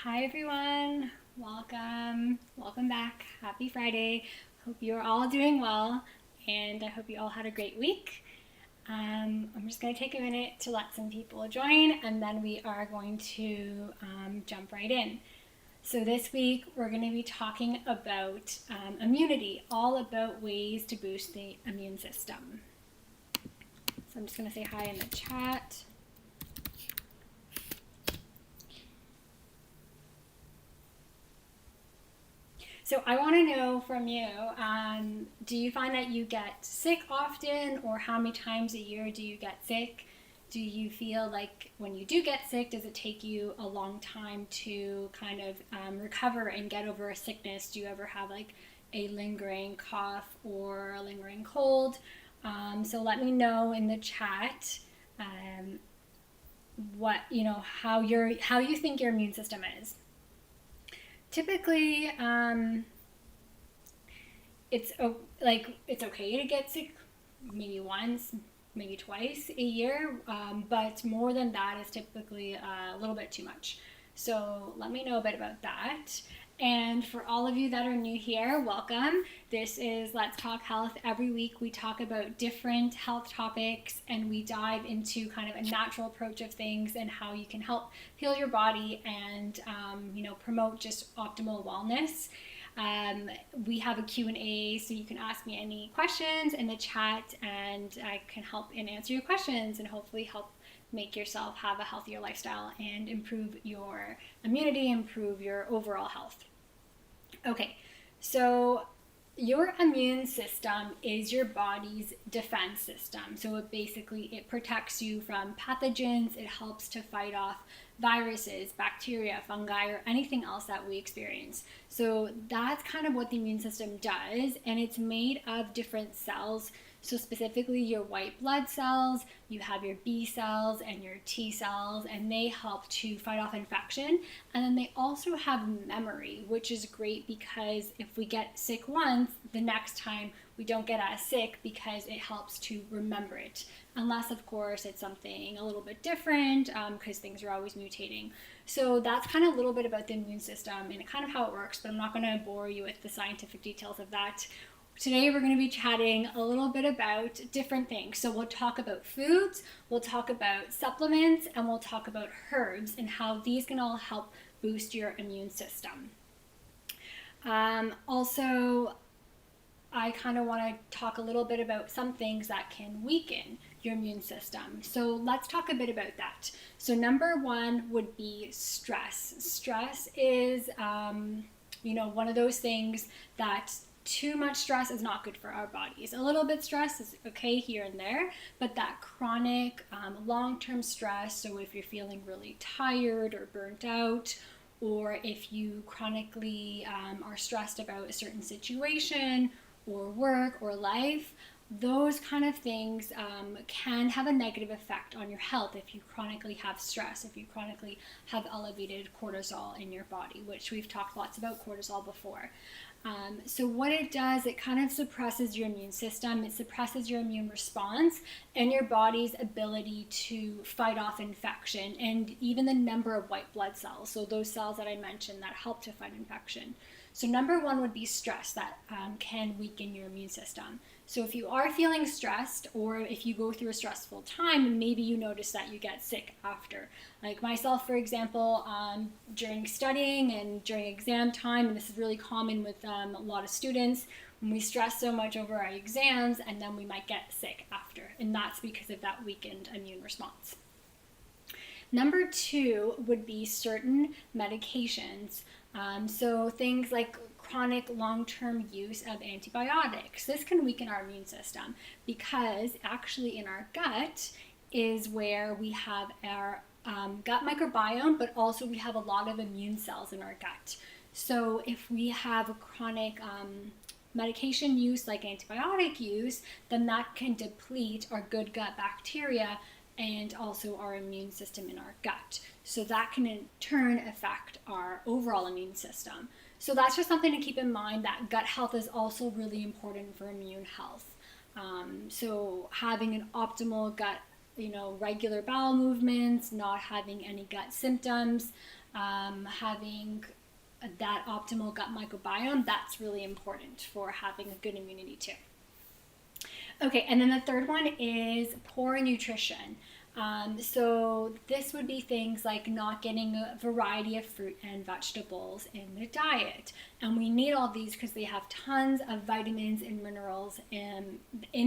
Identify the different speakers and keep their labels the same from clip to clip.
Speaker 1: Hi everyone, welcome back. Happy Friday. Hope you're all doing well and I hope you all had a great week. I'm just going to take a minute to let some people join and then we are going to jump right in. So, this week we're going to be talking about immunity, all about ways to boost the immune system. So, I'm just going to say hi in the chat. So I want to know from you, do you find that you get sick often, or how many times a year do you get sick? Do you feel like when you do get sick, does it take you a long time to kind of recover and get over a sickness? Do you ever have like a lingering cough or a lingering cold? So let me know in the chat what how you think your immune system is. Typically, it's okay to get sick maybe once, maybe twice a year, but more than that is typically a little bit too much. So let me know a bit about that. And for all of you that are new here, welcome. This is Let's Talk Health. Every week we talk about different health topics and we dive into kind of a natural approach of things and how you can help heal your body and promote just optimal wellness. We have a Q&A, so you can ask me any questions in the chat and I can help and answer your questions and hopefully help make yourself have a healthier lifestyle and improve your immunity, improve your overall health. Okay, so your immune system is your body's defense system. So it protects you from pathogens. It helps to fight off viruses, bacteria, fungi, or anything else that we experience. So that's kind of what the immune system does, and it's made of different cells. So specifically your white blood cells, you have your B cells and your T cells, and they help to fight off infection. And then they also have memory, which is great because if we get sick once, the next time we don't get as sick because it helps to remember it. Unless, of course, it's something a little bit different because things are always mutating. So that's kind of a little bit about the immune system and kind of how it works, but I'm not going to bore you with the scientific details of that. Today we're going to be chatting a little bit about different things. So we'll talk about foods, we'll talk about supplements, and we'll talk about herbs and how these can all help boost your immune system. Also, I kind of want to talk a little bit about some things that can weaken your immune system. So let's talk a bit about that. So number one would be stress. Stress is, one of those things that too much stress is not good for our bodies. A little bit stress is okay here and there, but that chronic, long-term stress, so if you're feeling really tired or burnt out, or if you chronically are stressed about a certain situation or work or life, those kind of things can have a negative effect on your health if you chronically have stress, if you chronically have elevated cortisol in your body, which we've talked lots about cortisol before. So what it does, it kind of suppresses your immune system, it suppresses your immune response and your body's ability to fight off infection and even the number of white blood cells, so those cells that I mentioned that help to fight infection. So number one would be stress that can weaken your immune system. So if you are feeling stressed or if you go through a stressful time, maybe you notice that you get sick after. Like myself, for example, during studying and during exam time, and this is really common with a lot of students, when we stress so much over our exams and then we might get sick after. And that's because of that weakened immune response. Number two would be certain medications. So things like chronic long-term use of antibiotics. This can weaken our immune system because actually in our gut is where we have our gut microbiome, but also we have a lot of immune cells in our gut. So if we have a chronic medication use like antibiotic use, then that can deplete our good gut bacteria and also our immune system in our gut. So that can in turn affect our overall immune system. So that's just something to keep in mind, that gut health is also really important for immune health. So having an optimal gut, regular bowel movements, not having any gut symptoms, having that optimal gut microbiome, that's really important for having a good immunity too. Okay, and then the third one is poor nutrition. So this would be things like not getting a variety of fruit and vegetables in the diet. And we need all these because they have tons of vitamins and minerals in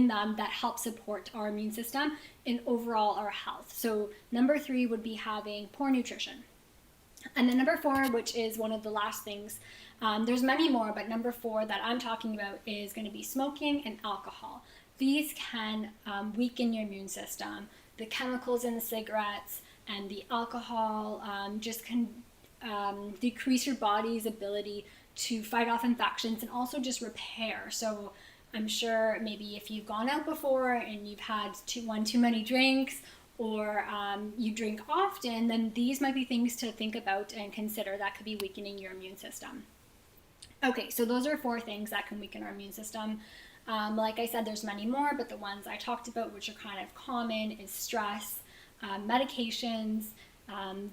Speaker 1: them that help support our immune system and overall our health. So number 3 would be having poor nutrition. And then number 4, which is one of the last things, there's many more, but number 4 that I'm talking about is going to be smoking and alcohol. These can weaken your immune system. The chemicals in the cigarettes and the alcohol just can decrease your body's ability to fight off infections and also just repair. So I'm sure maybe if you've gone out before and you've had one too many drinks, or you drink often, then these might be things to think about and consider that could be weakening your immune system. Okay, so those are 4 things that can weaken our immune system. Like I said, there's many more, but the ones I talked about, which are kind of common, is stress, medications,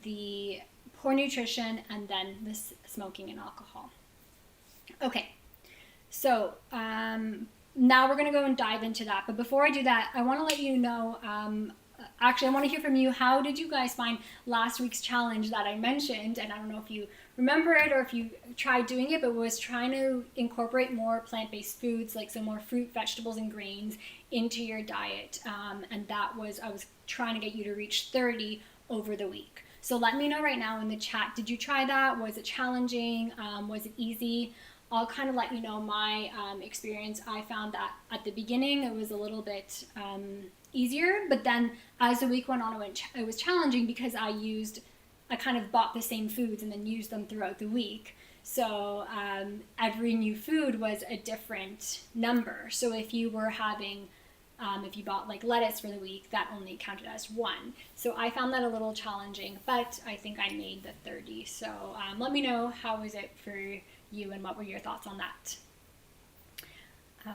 Speaker 1: the poor nutrition, and then this smoking and alcohol. Okay, so now we're going to go and dive into that. But before I do that, I want to let you know, actually, I want to hear from you. How did you guys find last week's challenge that I mentioned? And I don't know if you remember it or if you tried doing it, but was trying to incorporate more plant-based foods, like some more fruit, vegetables, and grains into your diet. And that was, I was trying to get you to reach 30 over the week. So let me know right now in the chat, did you try that? Was it challenging? Was it easy? I'll kind of let you know my experience. I found that at the beginning it was a little bit easier, but then as the week went on, it was challenging because I kind of bought the same foods and then used them throughout the week. So every new food was a different number. So if you were having, if you bought like lettuce for the week, that only counted as 1. So I found that a little challenging, but I think I made the 30. So let me know, how was it for you and what were your thoughts on that?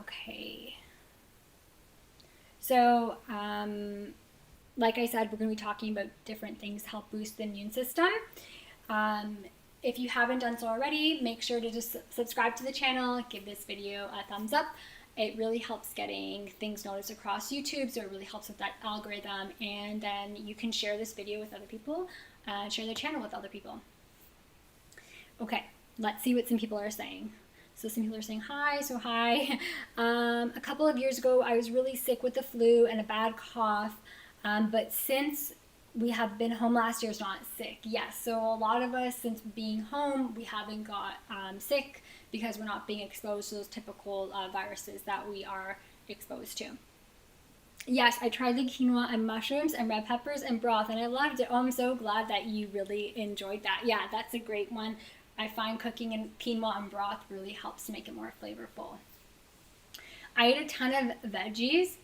Speaker 1: Okay. So, like I said, we're going to be talking about different things to help boost the immune system. If you haven't done so already, make sure to just subscribe to the channel, give this video a thumbs up. It really helps getting things noticed across YouTube, so it really helps with that algorithm. And then you can share this video with other people, share the channel with other people. Okay, let's see what some people are saying. So some people are saying hi, so hi. A couple of years ago, I was really sick with the flu and a bad cough, but since we have been home last year, it's not sick. Yes, so a lot of us, since being home, we haven't got sick because we're not being exposed to those typical viruses that we are exposed to. Yes, I tried the quinoa and mushrooms and red peppers and broth, and I loved it. Oh, I'm so glad that you really enjoyed that. Yeah, that's a great one. I find cooking in quinoa and broth really helps to make it more flavorful. I ate a ton of veggies,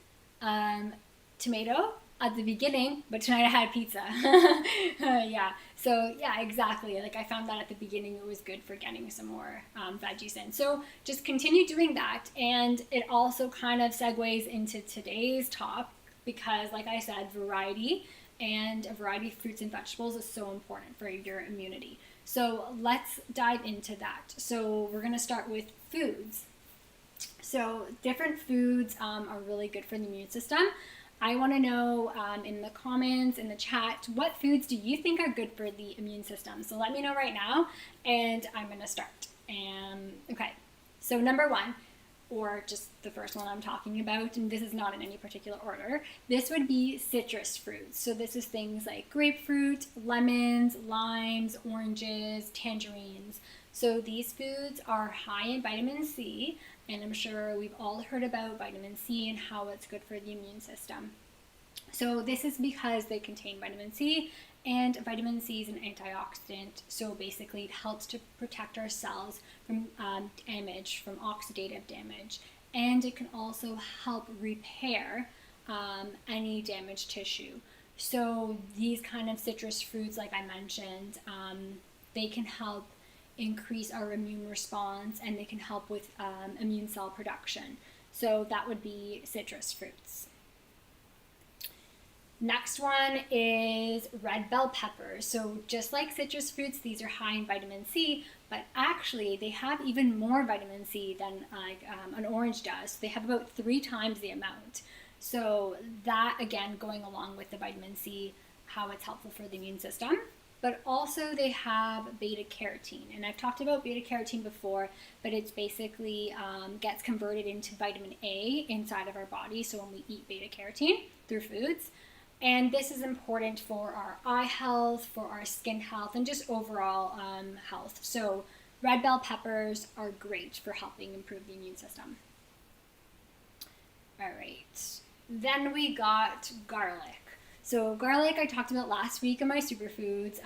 Speaker 1: tomato at the beginning, but tonight I had pizza. Yeah, so yeah, exactly. Like I found that at the beginning it was good for getting some more veggies in. So just continue doing that. And it also kind of segues into today's talk because, like I said, variety and a variety of fruits and vegetables is so important for your immunity. So let's dive into that. So we're going to start with foods. So different foods are really good for the immune system. I want to know in the comments, in the chat, what foods do you think are good for the immune system? So let me know right now, and I'm going to start. Okay, so number 1, or just the first one I'm talking about, and this is not in any particular order, this would be citrus fruits. So this is things like grapefruit, lemons, limes, oranges, tangerines. So these foods are high in vitamin C, and I'm sure we've all heard about vitamin C and how it's good for the immune system. So this is because they contain vitamin C, and vitamin C is an antioxidant, so basically it helps to protect our cells from damage, from oxidative damage, and it can also help repair any damaged tissue. So these kind of citrus fruits, like I mentioned, they can help increase our immune response, and they can help with immune cell production. So that would be citrus fruits. Next one is red bell peppers. So just like citrus fruits, these are high in vitamin C, but actually they have even more vitamin C than an orange does. They have about 3 times the amount. So that, again, going along with the vitamin C, how it's helpful for the immune system. But also they have beta carotene, and I've talked about beta carotene before, but it's basically gets converted into vitamin A inside of our body. So when we eat beta carotene through foods, and this is important for our eye health, for our skin health, and just overall health. So red bell peppers are great for helping improve the immune system. All right, then we got garlic. So garlic I talked about last week in my superfoods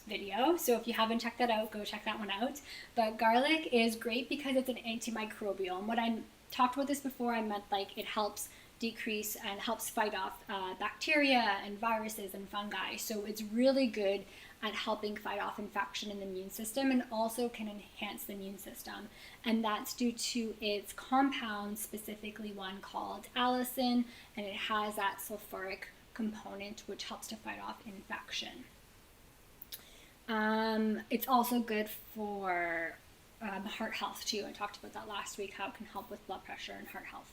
Speaker 1: video. So if you haven't checked that out, go check that one out. But garlic is great because it's an antimicrobial. And when I talked about this before, I meant like it helps decrease and helps fight off bacteria and viruses and fungi. So it's really good at helping fight off infection in the immune system, and also can enhance the immune system. And that's due to its compound, specifically one called allicin, and it has that sulfuric component which helps to fight off infection. It's also good for heart health too. I talked about that last week, how it can help with blood pressure and heart health.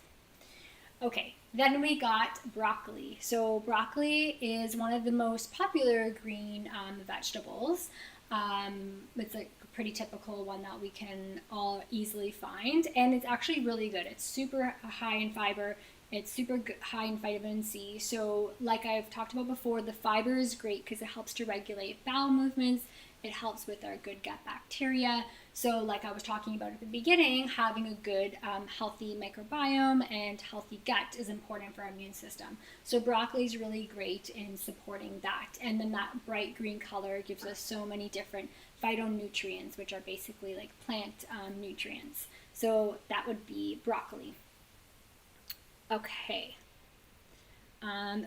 Speaker 1: Okay, then we got broccoli. So broccoli is one of the most popular green vegetables. It's a pretty typical one that we can all easily find, and it's actually really good. It's super high in fiber. It's super high in vitamin C. So like I've talked about before, the fiber is great because it helps to regulate bowel movements. It helps with our good gut bacteria. So like I was talking about at the beginning, having a good healthy microbiome and healthy gut is important for our immune system. So broccoli is really great in supporting that. And then that bright green color gives us so many different phytonutrients, which are basically like plant nutrients. So that would be broccoli. Okay.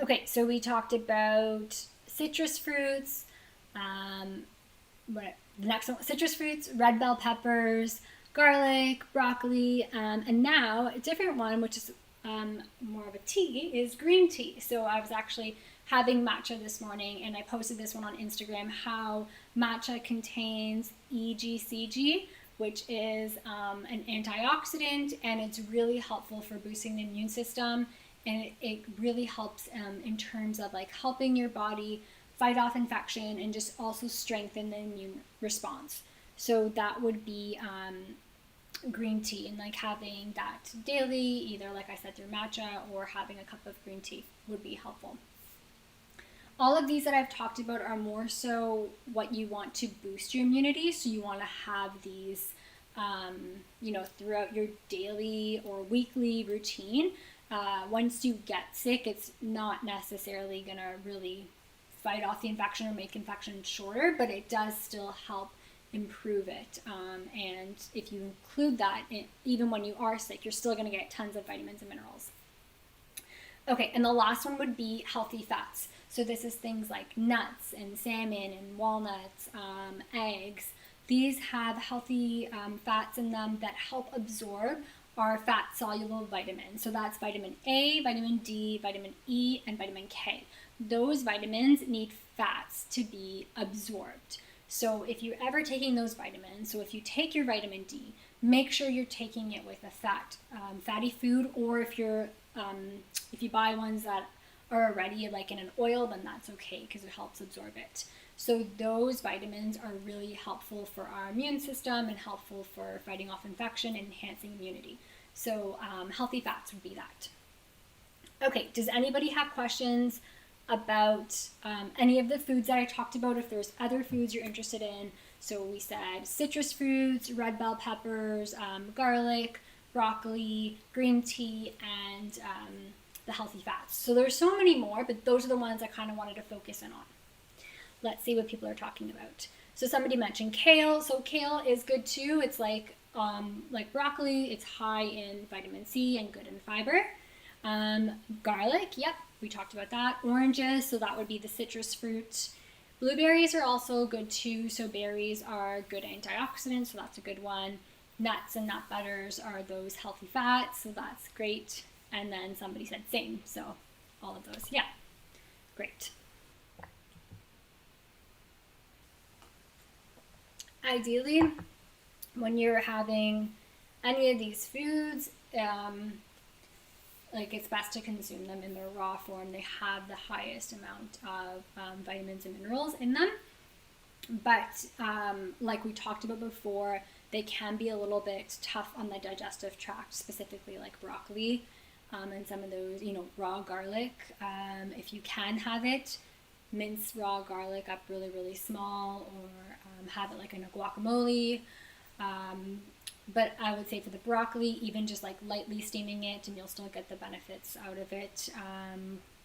Speaker 1: Okay, so we talked about citrus fruits. The next one, citrus fruits, red bell peppers, garlic, broccoli, and now a different one, which is more of a tea, is green tea. So I was actually having matcha this morning, and I posted this one on Instagram, how matcha contains EGCG, which is an antioxidant, and it's really helpful for boosting the immune system, and it really helps in terms of like helping your body fight off infection and just also strengthen the immune response. So that would be green tea, and like having that daily, either like I said through matcha or having a cup of green tea would be helpful. All of these that I've talked about are more so what you want to boost your immunity. So you want to have these, throughout your daily or weekly routine. Once you get sick, it's not necessarily going to really fight off the infection or make infection shorter, but it does still help improve it. And if you include that, even when you are sick, you're still going to get tons of vitamins and minerals. Okay, and the last one would be healthy fats. So this is things like nuts and salmon and walnuts, eggs. These have healthy fats in them that help absorb our fat-soluble vitamins. So that's vitamin A, vitamin D, vitamin E, and vitamin K. Those vitamins need fats to be absorbed. So if you're ever taking those vitamins, so if you take your vitamin D, make sure you're taking it with a fatty food, or if you buy ones that are already like in an oil, then that's okay because it helps absorb it. So those vitamins are really helpful for our immune system and helpful for fighting off infection and enhancing immunity. So healthy fats would be that. Okay, does anybody have questions about any of the foods that I talked about? If there's other foods you're interested in. So we said citrus fruits, red bell peppers, garlic, broccoli, green tea, and the healthy fats. So there's so many more, but those are the ones I kind of wanted to focus in on. Let's see what people are talking about. So somebody mentioned kale. So kale is good too. It's like broccoli. It's high in vitamin C and good in fiber. Garlic, yep, we talked about that. Oranges, so that would be the citrus fruit. Blueberries are also good too. So berries are good antioxidants, so that's a good one. Nuts and nut butters are those healthy fats, so that's great. And then somebody said same, so all of those, yeah. Great. Ideally, when you're having any of these foods, like it's best to consume them in their raw form. They have the highest amount of vitamins and minerals in them. But like we talked about before, they can be a little bit tough on the digestive tract, specifically like broccoli and some of those, raw garlic. If you can have it, mince raw garlic up really, really small, or have it like in a guacamole. But I would say for the broccoli, even just like lightly steaming it, and you'll still get the benefits out of it.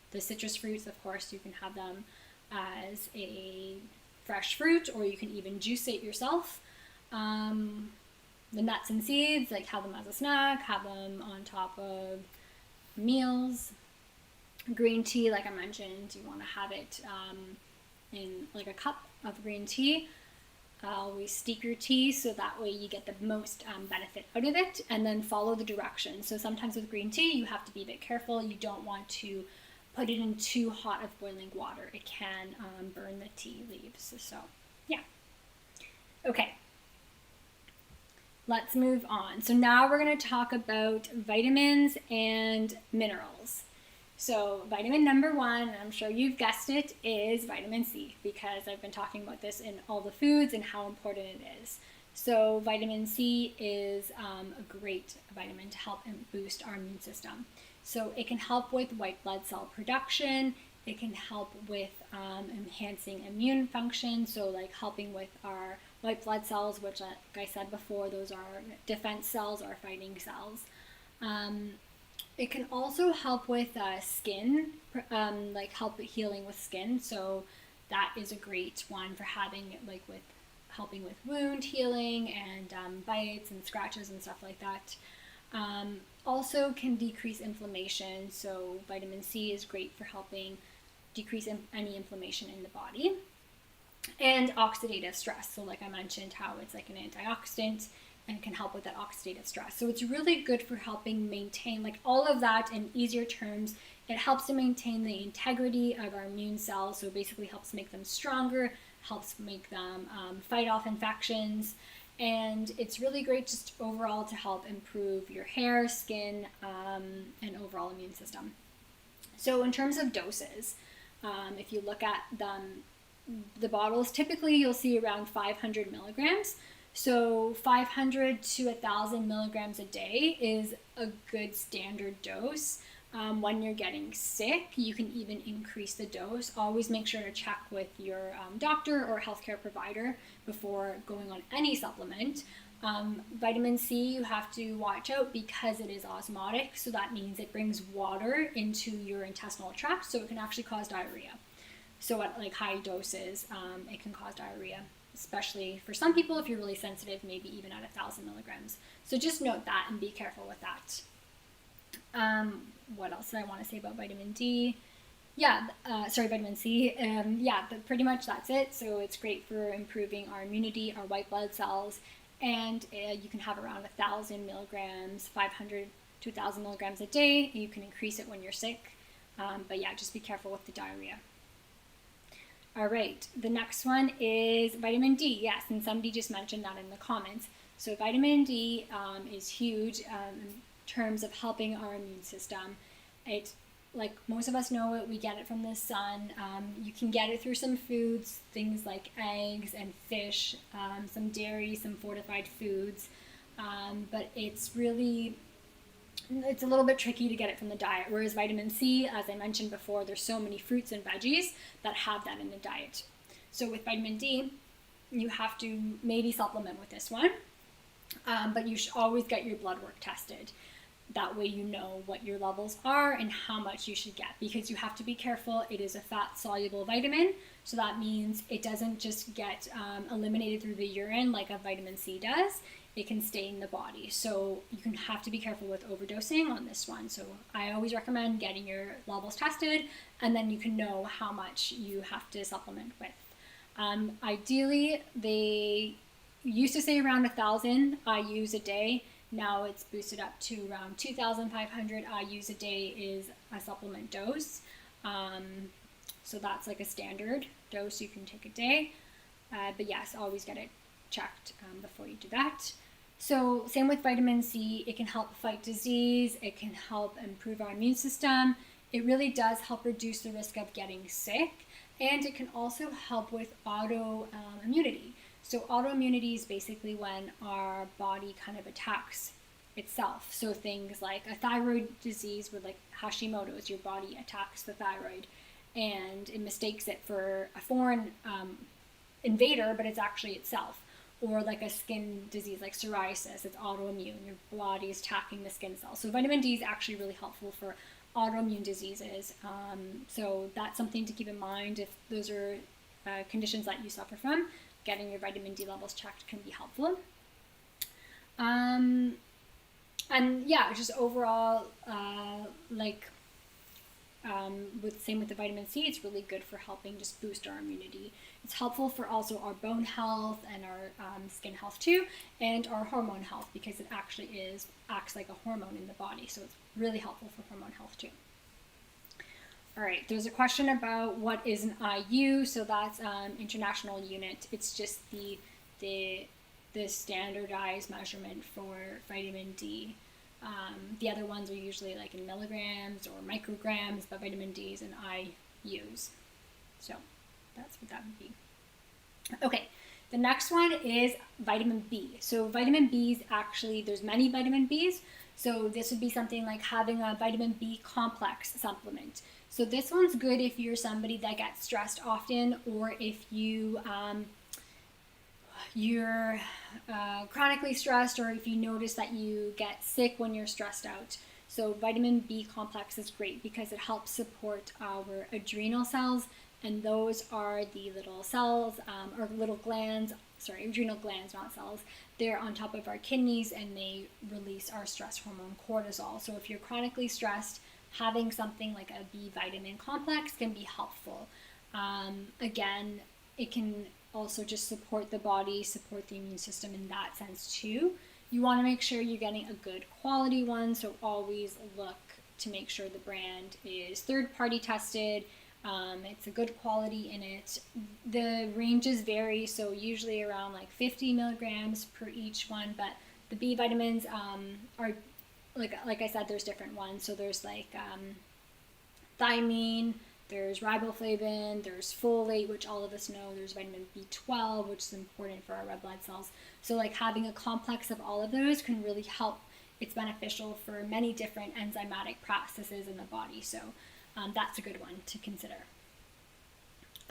Speaker 1: The citrus fruits, of course, you can have them as a fresh fruit, or you can even juice it yourself. The nuts and seeds, like have them as a snack, have them on top of meals. Green tea, like I mentioned, you want to have it in like a cup of green tea. Always steep your tea so that way you get the most benefit out of it, and then follow the directions. So sometimes with green tea you have to be a bit careful. You don't want to put it in too hot of boiling water. It can burn the tea leaves. So yeah. Okay, let's move on. So now we're going to talk about vitamins and minerals. So vitamin number one, and I'm sure you've guessed it, is vitamin C, because I've been talking about this in all the foods and how important it is. So vitamin C is a great vitamin to help and boost our immune system. So it can help with white blood cell production. It can help with enhancing immune function, so like helping with our white blood cells, which, like I said before, those are defense cells, our fighting cells. It can also help with skin, like help healing with skin. So that is a great one for having, like with helping with wound healing and bites and scratches and stuff like that. Also can decrease inflammation. So vitamin C is great for helping decrease any inflammation in the body. And oxidative stress. So like I mentioned, how it's like an antioxidant and can help with that oxidative stress. So it's really good for helping maintain, like all of that in easier terms. It helps to maintain the integrity of our immune cells. So it basically helps make them stronger, helps make them fight off infections. And it's really great just overall to help improve your hair, skin, and overall immune system. So in terms of doses, if you look at them, the bottles, typically you'll see around 500 milligrams. So 500 to 1,000 milligrams a day is a good standard dose. When you're getting sick, you can even increase the dose. Always make sure to check with your doctor or healthcare provider before going on any supplement. Vitamin C, you have to watch out because it is osmotic, so that means it brings water into your intestinal tract, so it can actually cause diarrhea. So at like high doses, it can cause diarrhea, especially for some people if you're really sensitive, maybe even at 1,000 milligrams. So just note that and be careful with that. What else did I want to say about vitamin D? Vitamin C. Pretty much that's it. So it's great for improving our immunity, our white blood cells, and you can have around 1,000 milligrams, 500 to 1,000 milligrams a day. You can increase it when you're sick. Just be careful with the diarrhea. All right, the next one is vitamin D. Yes, and somebody just mentioned that in the comments. So vitamin D is huge in terms of helping our immune system. It, like most of us know it, we get it from the sun. You can get it through some foods, things like eggs and fish, some dairy, some fortified foods. But it's a little bit tricky to get it from the diet, whereas vitamin C, as I mentioned before, there's so many fruits and veggies that have that in the diet. So with vitamin D, you have to maybe supplement with this one, but you should always get your blood work tested. That way you know what your levels are and how much you should get, because you have to be careful. It is a fat-soluble vitamin, so that means it doesn't just get eliminated through the urine like a vitamin C does. It can stay in the body. So you can have to be careful with overdosing on this one. So I always recommend getting your levels tested, and then you can know how much you have to supplement with. Ideally, they used to say around 1,000 IUs a day. Now it's boosted up to around 2,500 IUs a day is a supplement dose. So that's like a standard dose you can take a day. But yes, always get it checked before you do that. So same with vitamin C, it can help fight disease, it can help improve our immune system. It really does help reduce the risk of getting sick, and it can also help with autoimmunity. So autoimmunity is basically when our body kind of attacks itself. So things like a thyroid disease with like Hashimoto's, your body attacks the thyroid and it mistakes it for a foreign invader, but it's actually itself. Or like a skin disease like psoriasis, it's autoimmune. Your body is attacking the skin cells. So vitamin D is actually really helpful for autoimmune diseases. So that's something to keep in mind if those are conditions that you suffer from. Getting your vitamin D levels checked can be helpful. And yeah, just overall, same with the vitamin C, it's really good for helping just boost our immunity. It's helpful for also our bone health and our skin health too, and our hormone health, because it actually acts like a hormone in the body. So it's really helpful for hormone health too. All right, there's a question about what is an IU. So that's international unit. It's just the standardized measurement for vitamin D. The other ones are usually like in milligrams or micrograms, but vitamin D is in IUs. So that's what that would be. Okay, the next one is vitamin B. So vitamin B is actually, there's many vitamin Bs. So this would be something like having a vitamin B complex supplement. So this one's good if you're somebody that gets stressed often, or if you're chronically stressed, or if you notice that you get sick when you're stressed out. So vitamin B complex is great because it helps support our adrenal cells, and those are the little cells or little glands, adrenal glands, not cells. They're on top of our kidneys and they release our stress hormone cortisol. So if you're chronically stressed, having something like a B vitamin complex can be helpful. Again, it can also just support the body, support the immune system in that sense too. You want to make sure you're getting a good quality one, so always look to make sure the brand is third-party tested. It's a good quality in it. The ranges vary, so usually around like 50 milligrams per each one, but the B vitamins are, like I said, there's different ones. So there's like thiamine, there's riboflavin, there's folate, which all of us know, there's vitamin B12, which is important for our red blood cells. So like having a complex of all of those can really help. It's beneficial for many different enzymatic processes in the body. So that's a good one to consider.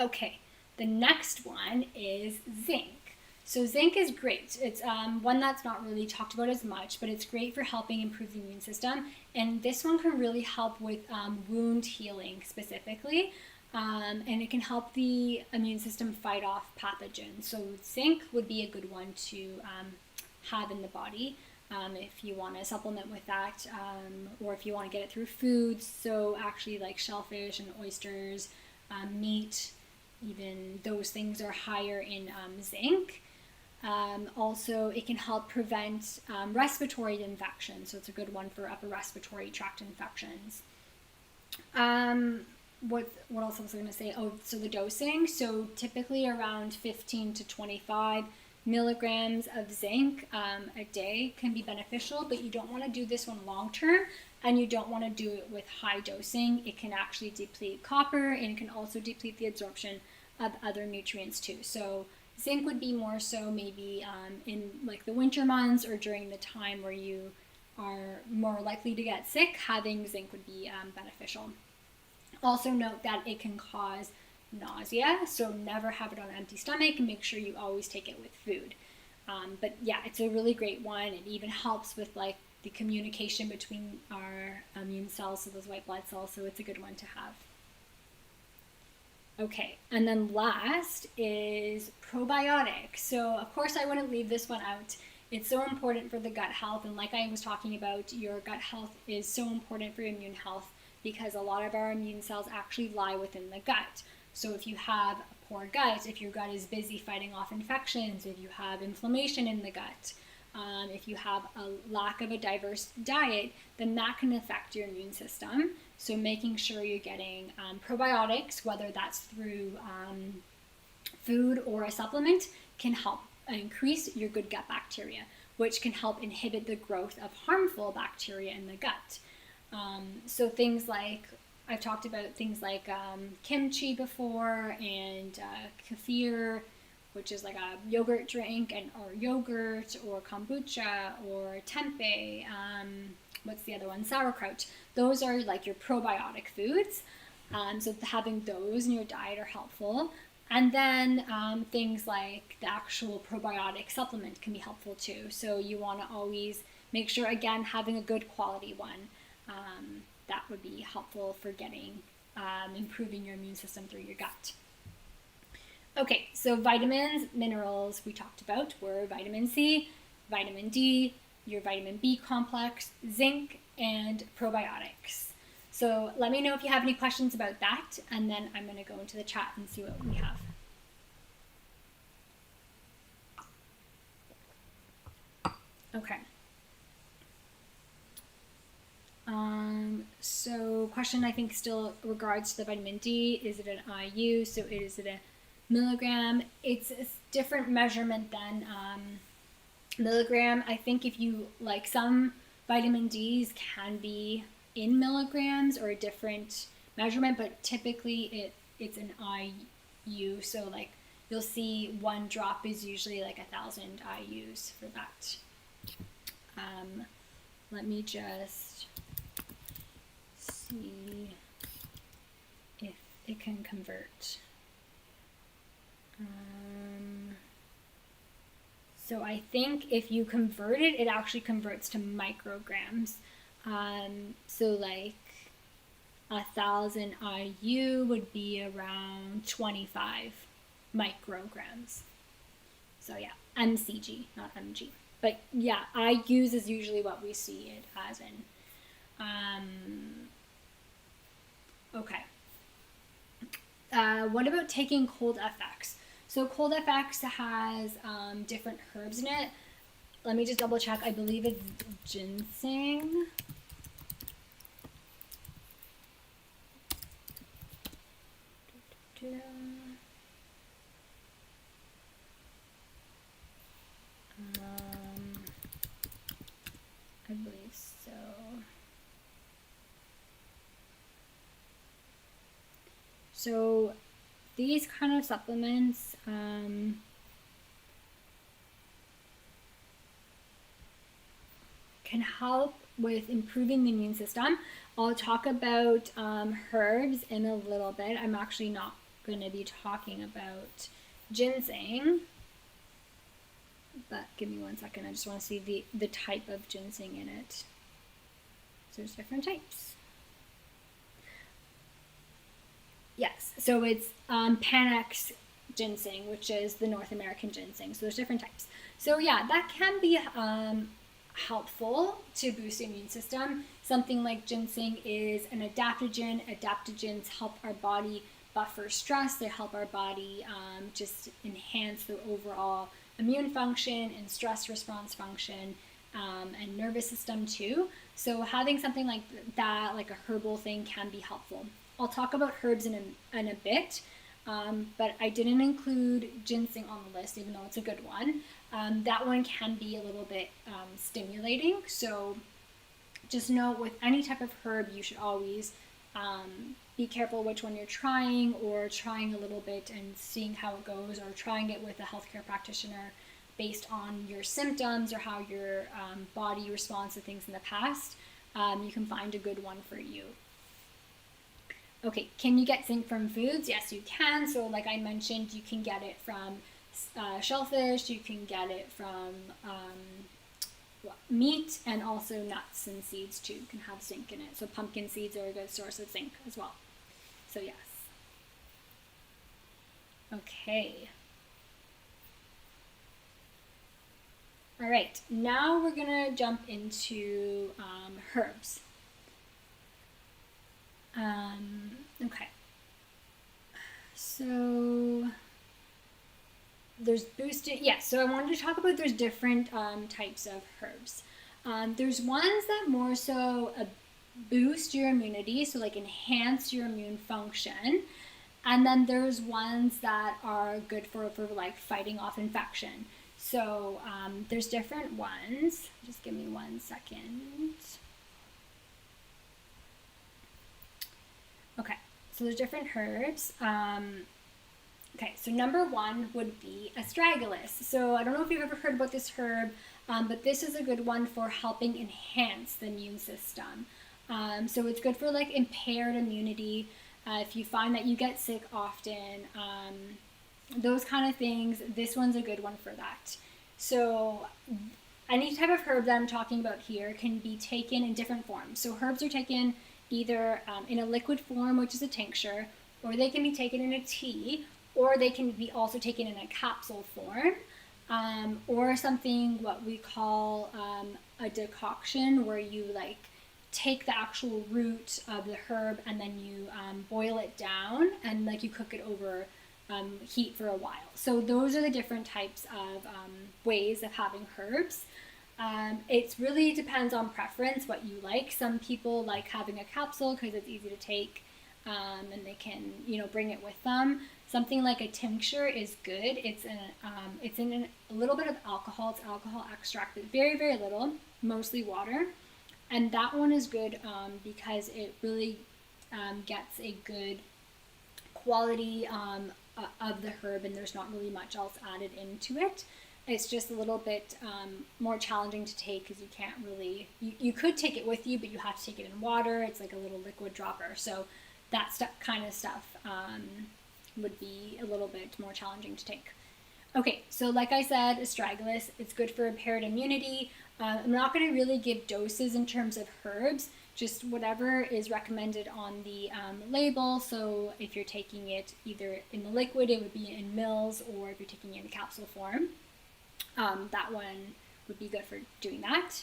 Speaker 1: Okay, the next one is zinc. So zinc is great. It's one that's not really talked about as much, but it's great for helping improve the immune system. And this one can really help with wound healing specifically. And it can help the immune system fight off pathogens. So zinc would be a good one to have in the body if you want to supplement with that, or if you want to get it through foods. So actually like shellfish and oysters, meat, even those things are higher in zinc. Also, it can help prevent respiratory infections, so it's a good one for upper respiratory tract infections. What else was I going to say? Oh, so the dosing. So typically around 15 to 25 milligrams of zinc a day can be beneficial, but you don't want to do this one long term, and you don't want to do it with high dosing. It can actually deplete copper, and it can also deplete the absorption of other nutrients too. So zinc would be more so maybe in like the winter months or during the time where you are more likely to get sick. Having zinc would be beneficial. Also note that it can cause nausea, so never have it on an empty stomach, and make sure you always take it with food. But yeah, it's a really great one. It even helps with like the communication between our immune cells, so those white blood cells, so it's a good one to have. Okay, and then last is probiotics. So of course I wouldn't leave this one out. It's so important for the gut health, and like I was talking about, your gut health is so important for your immune health because a lot of our immune cells actually lie within the gut. So if you have a poor gut, if your gut is busy fighting off infections, if you have inflammation in the gut, if you have a lack of a diverse diet, then that can affect your immune system. So making sure you're getting probiotics, whether that's through food or a supplement, can help increase your good gut bacteria, which can help inhibit the growth of harmful bacteria in the gut. So things like, I've talked about things like kimchi before, and kefir, which is like a yogurt drink, or yogurt, or kombucha, or tempeh. What's the other one? Sauerkraut. Those are like your probiotic foods. So having those in your diet are helpful. And then things like the actual probiotic supplement can be helpful too. So you want to always make sure, again, having a good quality one. That would be helpful for getting improving your immune system through your gut. Okay, so vitamins, minerals we talked about were vitamin C, vitamin D, your vitamin B complex, zinc, and probiotics. So let me know if you have any questions about that, and then I'm going to go into the chat and see what we have. Okay. So question, I think, still regards to the vitamin D. Is it an IU? So is it a milligram? It's a different measurement than milligram. I think if you like, some vitamin Ds can be in milligrams or a different measurement, but typically it's an IU. So like you'll see 1 drop is usually like 1,000 IUs for that. Let me just see if it can convert. So I think if you convert it, it actually converts to micrograms. So like 1,000 IU would be around 25 micrograms. So yeah, mcg, not mg. But yeah, IUs is usually what we see it as in. Okay. What about taking Cold FX? So Cold FX has different herbs in it. Let me just double check. I believe it's ginseng. I believe so. So these kind of supplements can help with improving the immune system. I'll talk about herbs in a little bit. I'm actually not going to be talking about ginseng, but give me 1 second. I just want to see the type of ginseng in it. So there's different types. Yes, so it's Panax ginseng, which is the North American ginseng. So there's different types. So yeah, that can be helpful to boost the immune system. Something like ginseng is an adaptogen. Adaptogens help our body buffer stress. They help our body just enhance the overall immune function and stress response function, and nervous system too. So having something like that, like a herbal thing, can be helpful. I'll talk about herbs in a bit, but I didn't include ginseng on the list, even though it's a good one. That one can be a little bit stimulating. So just know with any type of herb, you should always be careful which one you're trying, or trying a little bit and seeing how it goes, or trying it with a healthcare practitioner based on your symptoms or how your body responds to things in the past. You can find a good one for you. Okay, can you get zinc from foods? Yes, you can. So like I mentioned, you can get it from shellfish, you can get it from meat, and also nuts and seeds too can have zinc in it. So pumpkin seeds are a good source of zinc as well. So yes. Okay. All right, now we're gonna jump into herbs. Okay. So there's boosted. Yes, so I wanted to talk about there's different types of herbs. There's ones that more so boost your immunity, so like enhance your immune function. And then there's ones that are good for like fighting off infection. So there's different ones. Just give me 1 second. Okay, so there's different herbs. Okay, so number one would be astragalus. So I don't know if you've ever heard about this herb, but this is a good one for helping enhance the immune system. So it's good for like impaired immunity. If you find that you get sick often, those kind of things, this one's a good one for that. So any type of herb that I'm talking about here can be taken in different forms. So herbs are taken either in a liquid form, which is a tincture, or they can be taken in a tea, or they can be also taken in a capsule form, or something what we call a decoction, where you like take the actual root of the herb and then you boil it down and like you cook it over heat for a while. So those are the different types of ways of having herbs. It really depends on preference, what you like. Some people like having a capsule because it's easy to take, and they can, bring it with them. Something like a tincture is good. It's in a little bit of alcohol. It's alcohol extract, but very, very little, mostly water. And that one is good because it really gets a good quality of the herb, and there's not really much else added into it. It's just a little bit more challenging to take because you can't really, you could take it with you, but you have to take it in water. It's like a little liquid dropper. So that kind of stuff would be a little bit more challenging to take. Okay, so like I said, astragalus, it's good for impaired immunity. I'm not going to really give doses in terms of herbs, just whatever is recommended on the label. So if you're taking it either in the liquid, it would be in mils, or if you're taking it in capsule form, that one would be good for doing that.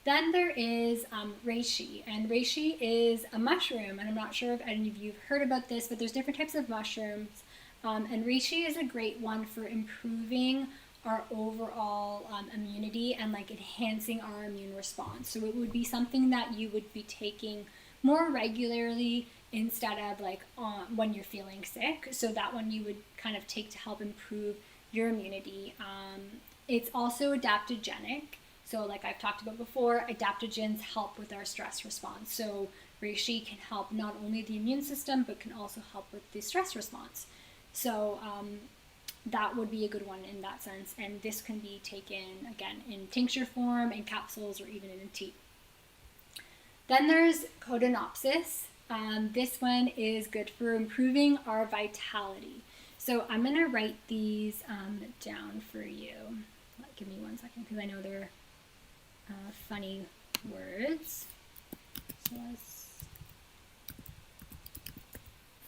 Speaker 1: Then there is reishi, and reishi is a mushroom, and I'm not sure if any of you have heard about this, but there's different types of mushrooms, and reishi is a great one for improving our overall immunity and like enhancing our immune response. So it would be something that you would be taking more regularly instead of like when you're feeling sick. So that one you would kind of take to help improve your immunity. It's also adaptogenic. So like I've talked about before, adaptogens help with our stress response. So reishi can help not only the immune system, but can also help with the stress response. So that would be a good one in that sense. And this can be taken, again, in tincture form, in capsules, or even in a tea. Then there's Codonopsis. This one is good for improving our vitality. So I'm going to write these down for you. Give me 1 second because I know they're funny words. So let's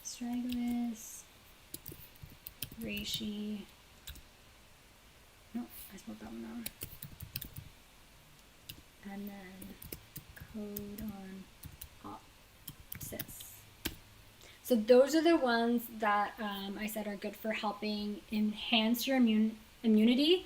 Speaker 1: astragalus, reishi. No, I spelled that one wrong. And then Codonopsis. So those are the ones that I said are good for helping enhance your immunity,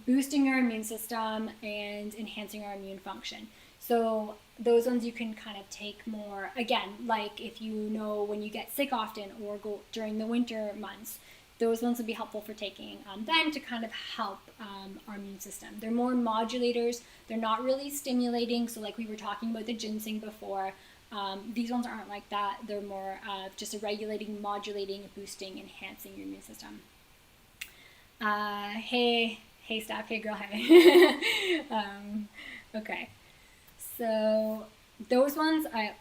Speaker 1: boosting your immune system, and enhancing our immune function. So those ones you can kind of take more, again, like if you know when you get sick often or go during the winter months, those ones would be helpful for taking then to kind of help our immune system. They're more modulators. They're not really stimulating. So like we were talking about the ginseng before, these ones aren't like that. They're more just a regulating, modulating, boosting, enhancing your immune system. Hey Steph, hey girl, hey. Okay, so those ones are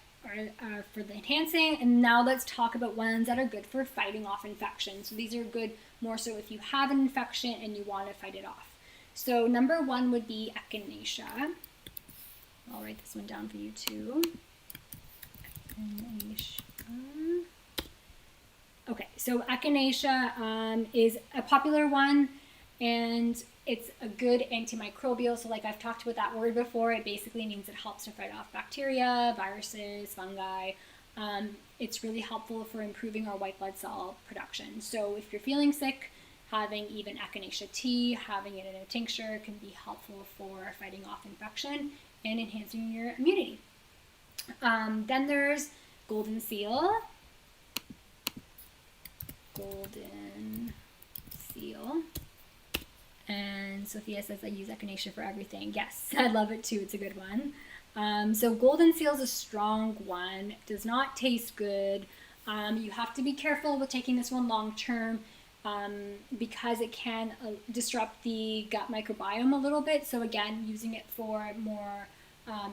Speaker 1: for the enhancing, and now let's talk about ones that are good for fighting off infection. So these are good more so if you have an infection and you want to fight it off. So number one would be echinacea. I'll write this one down for you too. Echinacea. Okay, so echinacea is a popular one, and it's a good antimicrobial. So like I've talked about that word before, it basically means it helps to fight off bacteria, viruses, fungi. It's really helpful for improving our white blood cell production. So if you're feeling sick, having even echinacea tea, having it in a tincture can be helpful for fighting off infection and enhancing your immunity. Then there's golden seal. Golden seal. And Sophia says I use echinacea for everything. Yes, I love it too. It's a good one. So golden seal is a strong one. It does not taste good. You have to be careful with taking this one long term because it can disrupt the gut microbiome a little bit. So again, using it for more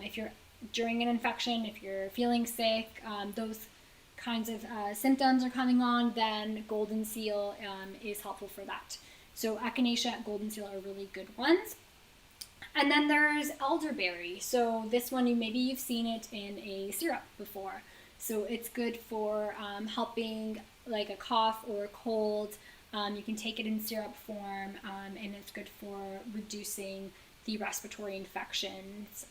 Speaker 1: if you're during an infection, if you're feeling sick, those kinds of symptoms are coming on, then golden seal is helpful for that. So echinacea, golden seal are really good ones. And then there's elderberry. So this one, maybe you've seen it in a syrup before. So it's good for helping like a cough or a cold. You can take it in syrup form, and it's good for reducing the respiratory infections.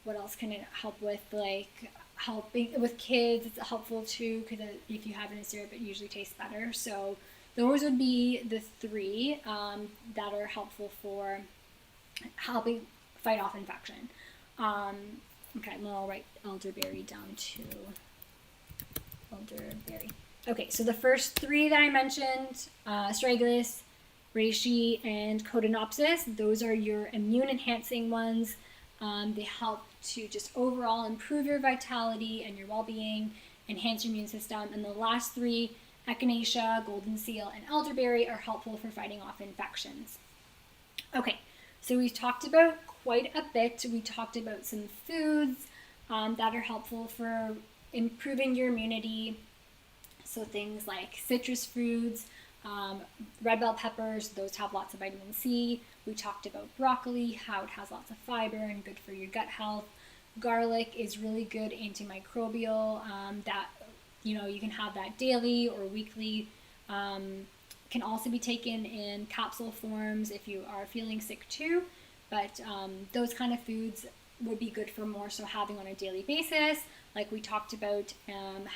Speaker 1: What else can it help with? Like helping with kids, it's helpful too because if you have it in syrup, it usually tastes better. So those would be the three that are helpful for helping fight off infection. Okay, I'll write elderberry down too. Elderberry. Okay, so the first three that I mentioned, astragalus, reishi, and Codonopsis, those are your immune enhancing ones. They help to just overall improve your vitality and your well-being, enhance your immune system. And the last three, echinacea, golden seal, and elderberry, are helpful for fighting off infections. Okay, so we've talked about quite a bit. We talked about some foods that are helpful for improving your immunity. So things like citrus fruits, red bell peppers, those have lots of vitamin C. We talked about broccoli, how it has lots of fiber and good for your gut health. Garlic is really good antimicrobial. That you can have that daily or weekly. Can also be taken in capsule forms if you are feeling sick too. But those kind of foods would be good for more so having on a daily basis. Like we talked about,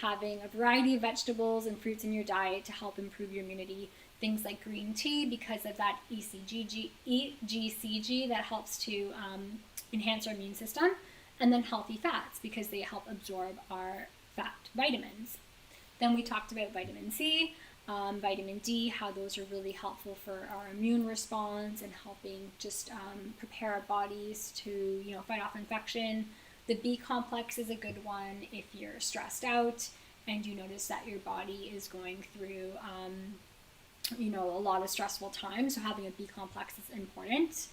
Speaker 1: having a variety of vegetables and fruits in your diet to help improve your immunity. Things like green tea because of that EGCG that helps to enhance our immune system. And then healthy fats because they help absorb our fat vitamins. Then we talked about vitamin C, vitamin D, how those are really helpful for our immune response and helping just prepare our bodies to fight off infection. The B complex is a good one if you're stressed out and you notice that your body is going through a lot of stressful times. So having a B complex is important.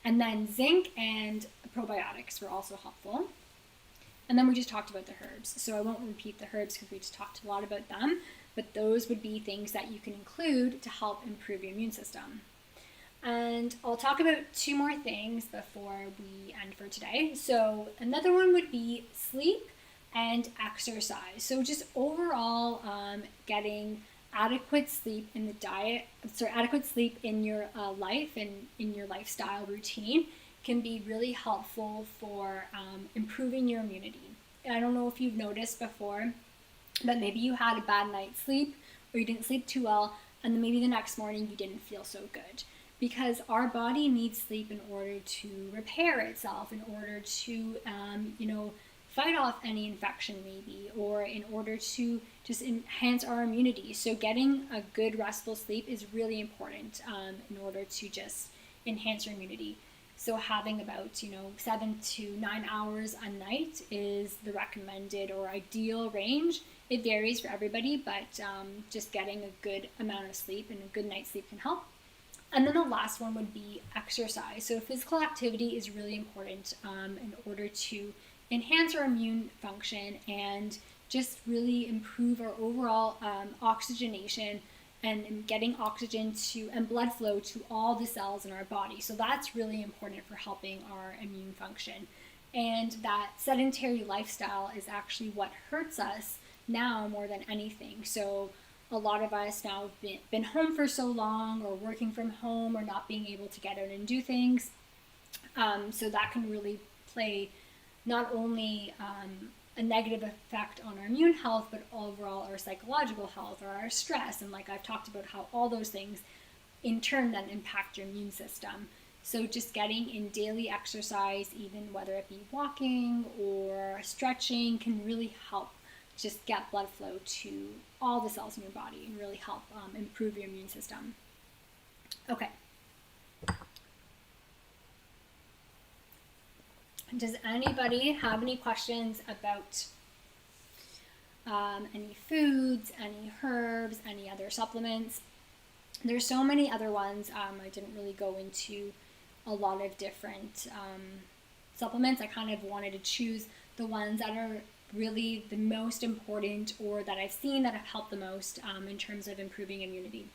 Speaker 1: And then zinc and probiotics were also helpful. And then we just talked about the herbs. So I won't repeat the herbs because we just talked a lot about them, but those would be things that you can include to help improve your immune system. And I'll talk about two more things before we end for today. So another one would be sleep and exercise. So just overall getting adequate sleep in the diet, adequate sleep in your life and in your lifestyle routine can be really helpful for improving your immunity. And I don't know if you've noticed before, but maybe you had a bad night's sleep or you didn't sleep too well, and then maybe the next morning you didn't feel so good. Because our body needs sleep in order to repair itself, in order to, fight off any infection maybe, or in order to just enhance our immunity. So getting a good restful sleep is really important in order to just enhance your immunity. So having about 7 to 9 hours a night is the recommended or ideal range. It varies for everybody, but just getting a good amount of sleep and a good night's sleep can help. And then the last one would be exercise. So physical activity is really important in order to enhance our immune function and just really improve our overall oxygenation and getting oxygen to and blood flow to all the cells in our body. So that's really important for helping our immune function. And that sedentary lifestyle is actually what hurts us now more than anything. So a lot of us now have been home for so long, or working from home, or not being able to get out and do things. So that can really play not only a negative effect on our immune health, but overall our psychological health or our stress. And like I've talked about how all those things in turn then impact your immune system. So just getting in daily exercise, even whether it be walking or stretching, can really help just get blood flow to all the cells in your body and really help improve your immune system. Okay. Does anybody have any questions about any foods, any herbs, any other supplements? There's so many other ones. I didn't really go into a lot of different supplements. I kind of wanted to choose the ones that are really the most important or that I've seen that have helped the most in terms of improving immunity.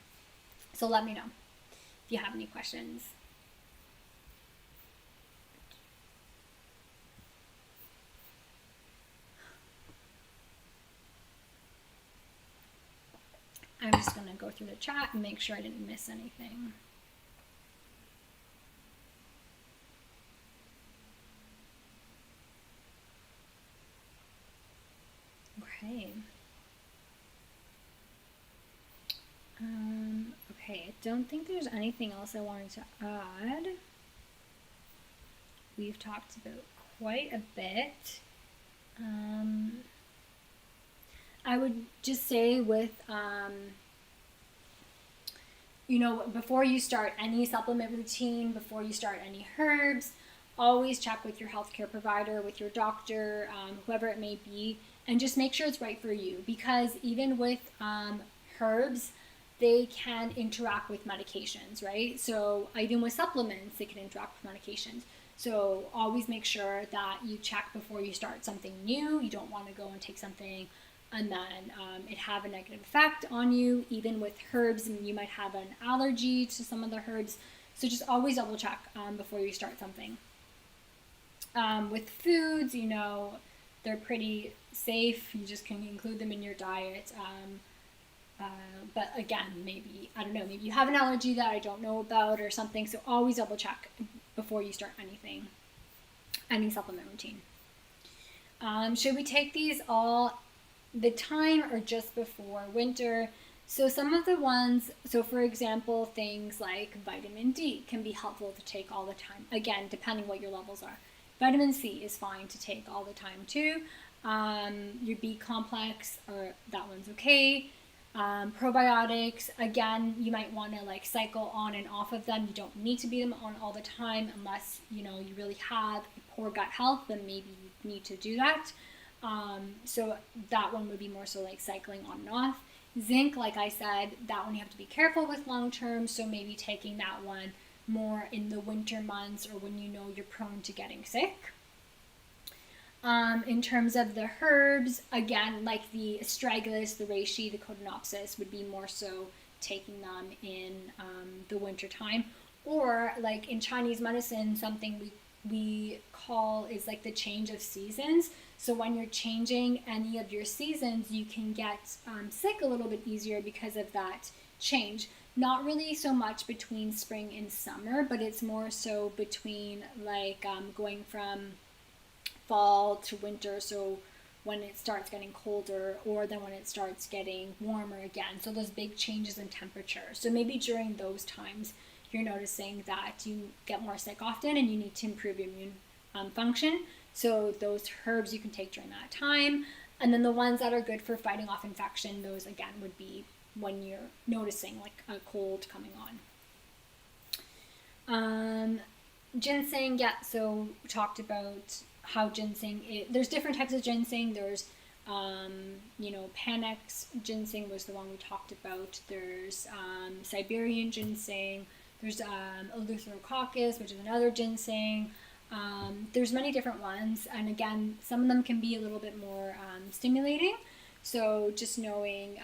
Speaker 1: So let me know if you have any questions. I'm just going to go through the chat and make sure I didn't miss anything. Okay. Okay, I don't think there's anything else I wanted to add. We've talked about quite a bit. I would just say with, before you start any supplement routine, before you start any herbs, always check with your healthcare provider, with your doctor, whoever it may be, and just make sure it's right for you. Because even with herbs, they can interact with medications, right? So even with supplements, they can interact with medications. So always make sure that you check before you start something new. You don't want to go and take something and then it have a negative effect on you. Even with herbs, you might have an allergy to some of the herbs. So just always double check before you start something. With foods, they're pretty safe. You just can include them in your diet. But again, maybe you have an allergy that I don't know about or something. So always double check before you start anything, any supplement routine. Should we take these all the time or just before winter? So some of the ones, for example, things like vitamin D can be helpful to take all the time. Again, depending what your levels are. Vitamin C is fine to take all the time too. Your B complex, that one's okay. Probiotics, again, you might want to cycle on and off of them. You don't need to be them on all the time unless you really have poor gut health, then maybe you need to do that. So that one would be more so cycling on and off. Zinc, like I said, that one you have to be careful with long term, so maybe taking that one more in the winter months or when you're prone to getting sick. In terms of the herbs, again, like the astragalus, the reishi, the cotinopsis would be more so taking them in the winter time. Or like in Chinese medicine, something we call is the change of seasons. So when you're changing any of your seasons, you can get sick a little bit easier because of that change. Not really so much between spring and summer, but it's more so between going from fall to winter, so when it starts getting colder or then when it starts getting warmer again. So those big changes in temperature. So maybe during those times you're noticing that you get more sick often and you need to improve your immune function. So those herbs you can take during that time. And then the ones that are good for fighting off infection, those again would be when you're noticing a cold coming on. Ginseng, yeah, so we talked about how ginseng, there's different types of ginseng. There's, Panax ginseng was the one we talked about. There's Siberian ginseng. There's Eleutherococcus, which is another ginseng. There's many different ones. And again, some of them can be a little bit more stimulating. So just knowing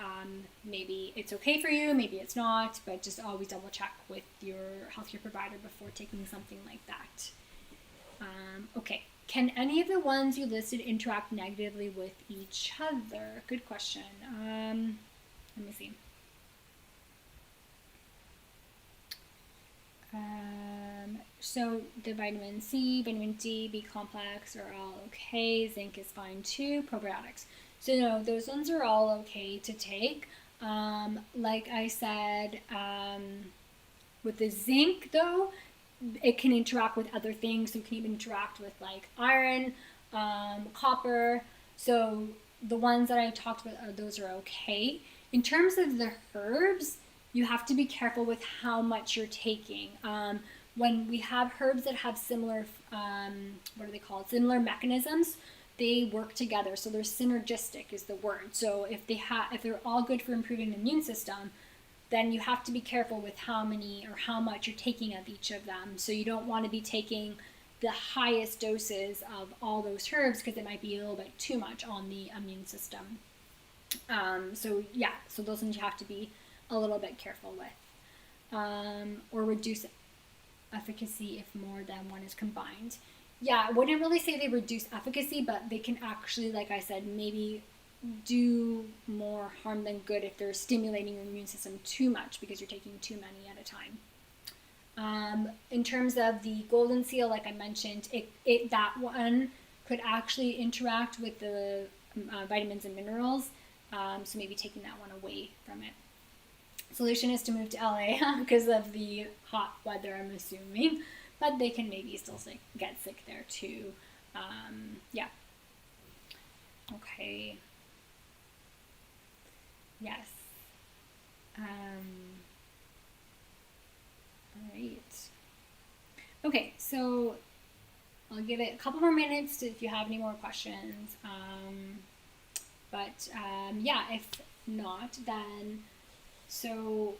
Speaker 1: maybe it's okay for you, maybe it's not, but just always double check with your healthcare provider before taking something like that. Okay. Can any of the ones you listed interact negatively with each other? Good question. Let me see. So the vitamin C, vitamin D, B complex are all okay. Zinc is fine too. Probiotics. So no, those ones are all okay to take. Like I said, with the zinc though, it can interact with other things. So it can even interact with like iron, copper. So the ones that I talked about, those are okay. In terms of the herbs, you have to be careful with how much you're taking. When we have herbs that have similar, what are they called? Similar mechanisms, they work together. So they're synergistic is the word. So if they're all good for improving the immune system, then you have to be careful with how many or how much you're taking of each of them. So you don't want to be taking the highest doses of all those herbs because it might be a little bit too much on the immune system. So those ones you have to be a little bit careful with. Or reduce efficacy if more than one is combined. Yeah, I wouldn't really say they reduce efficacy, but they can actually, like I said, maybe do more harm than good if they're stimulating your immune system too much because you're taking too many at a time. In terms of the golden seal, like I mentioned, that one could actually interact with the vitamins and minerals, so maybe taking that one away from it. Solution is to move to LA because of the hot weather, I'm assuming, but they can maybe still get sick there too. Yeah. Okay. Yes. All right. Okay, so I'll give it a couple more minutes if you have any more questions. Yeah, if not, then so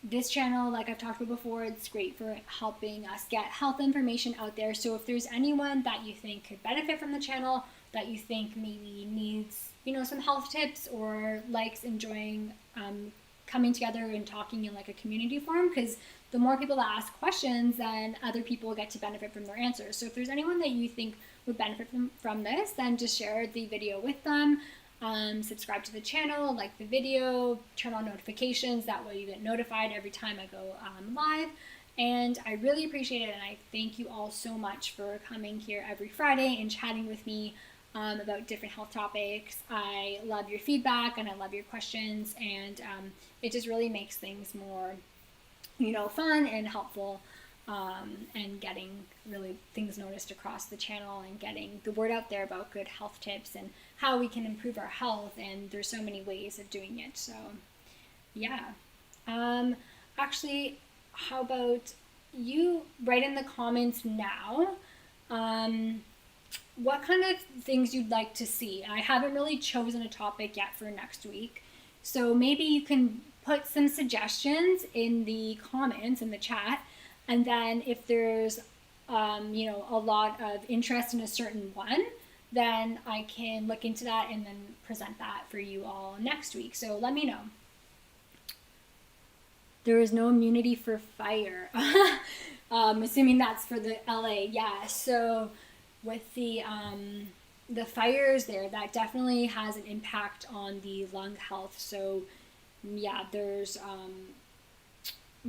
Speaker 1: this channel, like I've talked about before, it's great for helping us get health information out there. So if there's anyone that you think could benefit from the channel, that you think maybe needs, some health tips or likes enjoying coming together and talking in like a community forum, because the more people that ask questions, then other people get to benefit from their answers. So if there's anyone that you think would benefit from this, then just share the video with them. Subscribe to the channel, like the video, turn on notifications. That way you get notified every time I go live. And I really appreciate it. And I thank you all so much for coming here every Friday and chatting with me about different health topics. I love your feedback and I love your questions. And it just really makes things more, fun and helpful. And getting really things noticed across the channel and getting the word out there about good health tips and how we can improve our health. And there's so many ways of doing it. So yeah. Actually, how about you write in the comments now what kind of things you'd like to see. I haven't really chosen a topic yet for next week. So maybe you can put some suggestions in the comments in the chat. And then if there's, a lot of interest in a certain one, then I can look into that and then present that for you all next week. So let me know. There is no immunity for fire. Assuming that's for the LA. Yeah, so with the fires there, that definitely has an impact on the lung health. So yeah, there's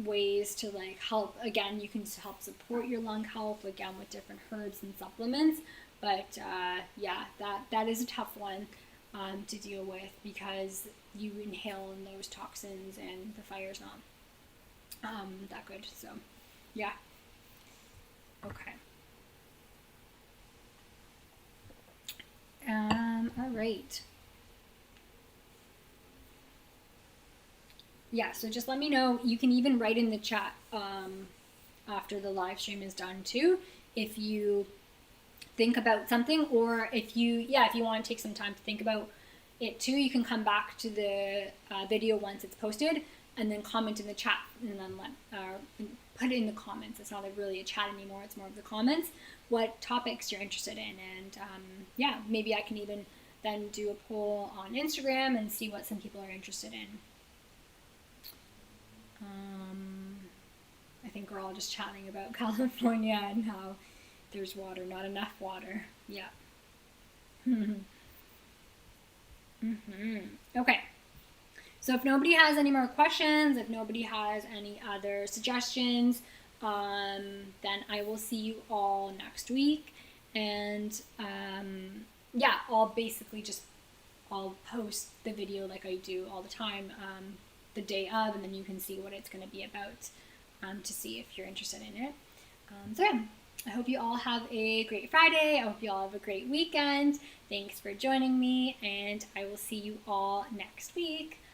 Speaker 1: ways to like help. Again, you can help support your lung health again with different herbs and supplements. But that is a tough one to deal with because you inhale in those toxins and the fire's not that good. So yeah. Okay. All right. Yeah, so just let me know. You can even write in the chat after the live stream is done too, if you think about something, or if you want to take some time to think about it too, you can come back to the video once it's posted and then comment in the chat and then put it in the comments. It's not really a chat anymore, it's more of the comments, what topics you're interested in. And maybe I can even then do a poll on Instagram and see what some people are interested in. I think we're all just chatting about California and how there's water, not enough water. Yeah. Okay. So if nobody has any more questions, if nobody has any other suggestions, then I will see you all next week. And yeah, I'll post the video like I do all the time the day of, and then you can see what it's going to be about to see if you're interested in it. So yeah, I hope you all have a great Friday. I hope you all have a great weekend. Thanks for joining me, and I will see you all next week.